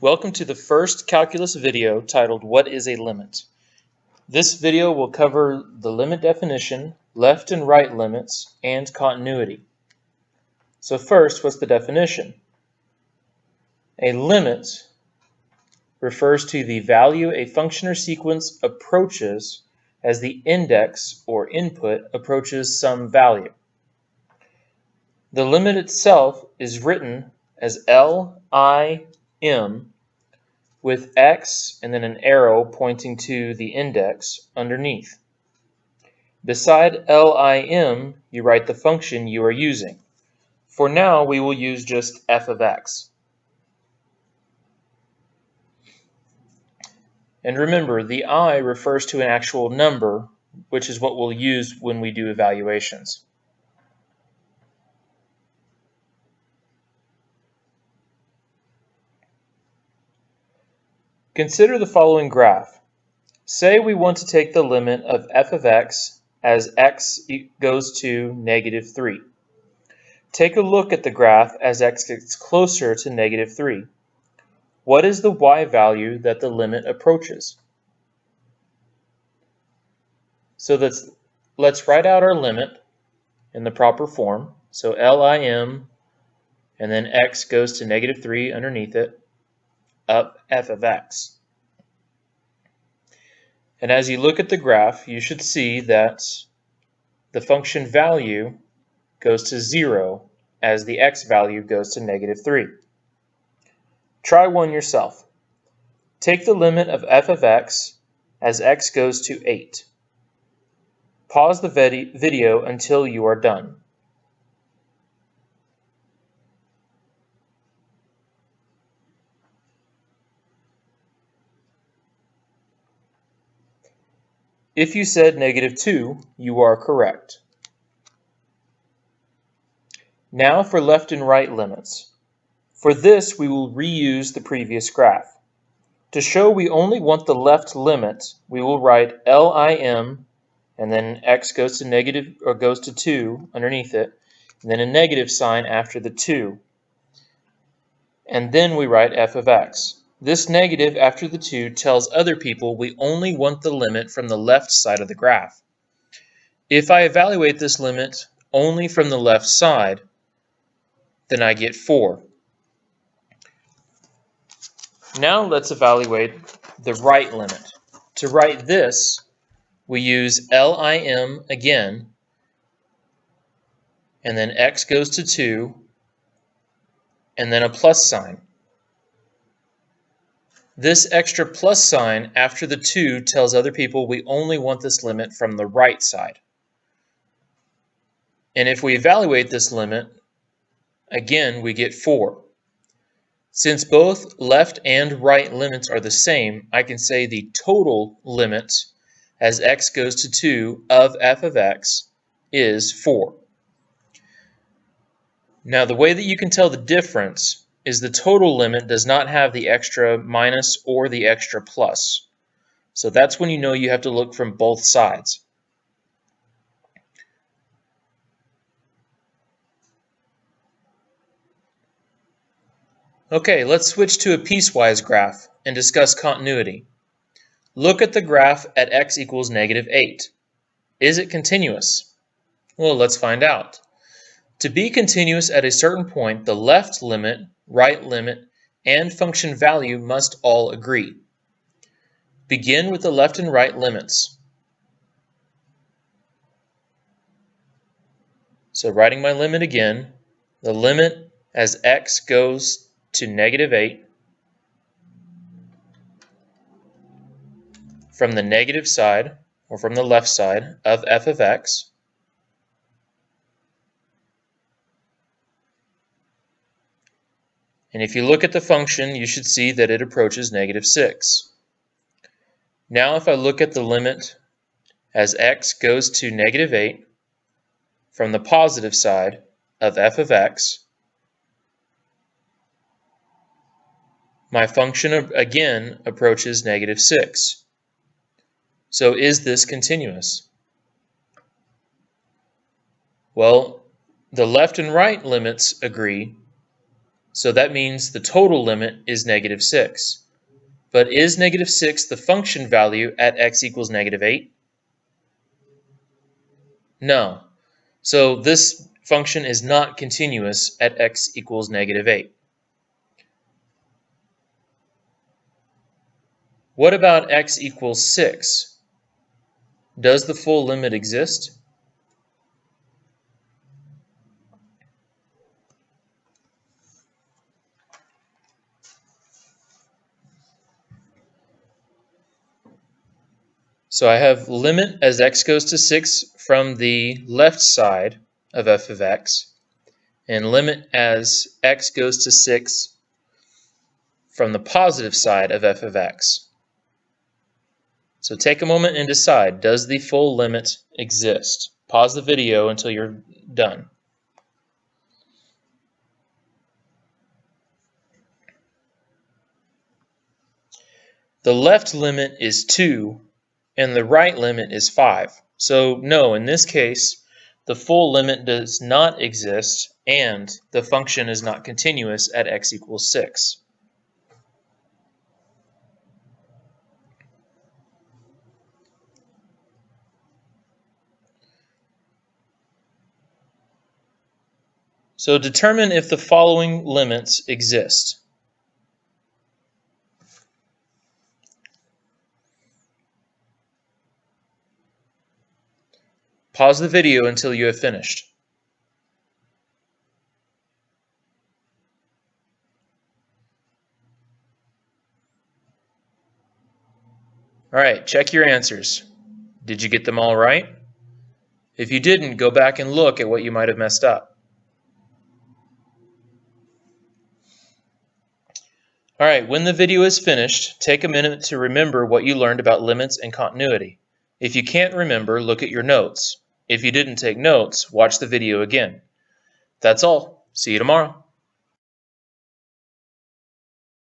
Welcome to the first calculus video titled What is a Limit? This video will cover the limit definition, left and right limits, and continuity. So first, what's the definition? A limit refers to the value a function or sequence approaches as the index or input approaches some value. The limit itself is written as LIM with x and then an arrow pointing to the index underneath. Beside LIM, you write the function you are using. For now, we will use just f of x. And remember, the I refers to an actual number, which is what we'll use when we do evaluations. Consider the following graph. Say we want to take the limit of f of x as x goes to -3. Take a look at the graph as x gets closer to -3. What is the y value that the limit approaches? So let's write out our limit in the proper form. So LIM and then x goes to -3 underneath it, up f of x. And as you look at the graph, you should see that the function value goes to 0 as the x value goes to -3. Try one yourself. Take the limit of f of x as x goes to 8. Pause the video until you are done. If you said -2, you are correct. Now for left and right limits. For this, we will reuse the previous graph. To show we only want the left limit, we will write LIM and then x goes to 2 underneath it, and then a negative sign after the 2. And then we write f of x. This negative after the 2 tells other people we only want the limit from the left side of the graph. If I evaluate this limit only from the left side, then I get 4. Now let's evaluate the right limit. To write this, we use LIM again, and then x goes to 2, and then a plus sign. This extra plus sign after the 2 tells other people we only want this limit from the right side. And if we evaluate this limit, again we get 4. Since both left and right limits are the same, I can say the total limit as x goes to 2 of f of x is 4. Now the way that you can tell the difference is the total limit does not have the extra minus or the extra plus. So that's when you know you have to look from both sides. Okay, let's switch to a piecewise graph and discuss continuity. Look at the graph at x equals -8. Is it continuous? Well, let's find out. To be continuous at a certain point, the left limit, right limit, and function value must all agree. Begin with the left and right limits. So writing my limit again, the limit as x goes to -8 from the negative side, or from the left side, of f of x. And if you look at the function, you should see that it approaches -6. Now if I look at the limit as x goes to -8 from the positive side of f of x, my function again approaches -6. So is this continuous? Well, the left and right limits agree, So that means the total limit is -6. But is -6 the function value at x equals -8? No. So this function is not continuous at x equals -8. What about x equals 6? Does the full limit exist? So I have limit as x goes to 6 from the left side of f of x, and limit as x goes to 6 from the positive side of f of x. So take a moment and decide, does the full limit exist? Pause the video until you're done. The left limit is 2 and the right limit is 5. So no, in this case, the full limit does not exist and the function is not continuous at x equals 6. So determine if the following limits exist. Pause the video until you have finished. All right, check your answers. Did you get them all right? If you didn't, go back and look at what you might have messed up. All right, when the video is finished, take a minute to remember what you learned about limits and continuity. If you can't remember, look at your notes. If you didn't take notes, watch the video again. That's all. See you tomorrow.